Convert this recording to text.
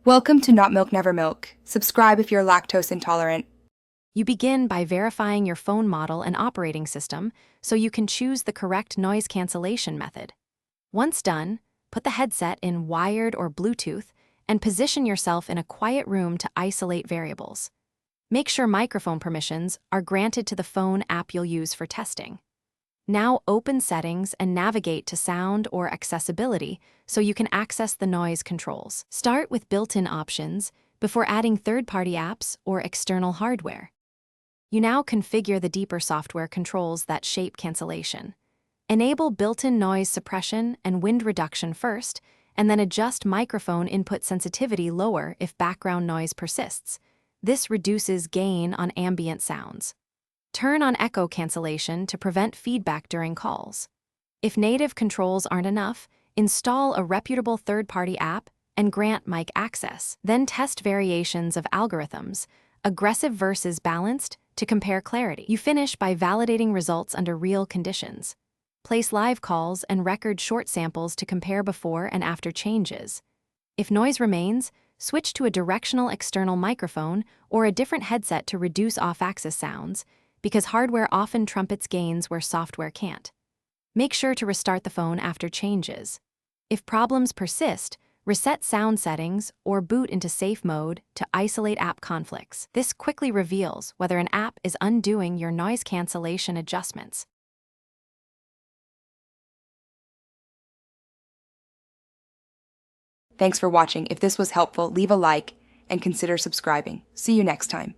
Welcome to Not Milk Never Milk. Subscribe if you're lactose intolerant. You begin by verifying your phone model and operating system so you can choose the correct noise cancellation method. Once done, put the headset in wired or Bluetooth and position yourself in a quiet room to isolate variables. Make sure microphone permissions are granted to the phone app you'll use for testing. Now open Settings and navigate to Sound or Accessibility so you can access the noise controls. Start with built-in options before adding third-party apps or external hardware. You now configure the deeper software controls that shape cancellation. Enable built-in noise suppression and wind reduction first, and then adjust microphone input sensitivity lower if background noise persists. This reduces gain on ambient sounds. Turn on echo cancellation to prevent feedback during calls. If native controls aren't enough, install a reputable third-party app and grant mic access. Then test variations of algorithms, aggressive versus balanced, to compare clarity. You finish by validating results under real conditions. Place live calls and record short samples to compare before and after changes. If noise remains, switch to a directional external microphone or a different headset to reduce off-axis sounds, because hardware often trumpets gains where software can't. Make sure to restart the phone after changes. If problems persist, reset sound settings or boot into safe mode to isolate app conflicts. This quickly reveals whether an app is undoing your noise cancellation adjustments. Thanks for watching. If this was helpful, leave a like and consider subscribing. See you next time.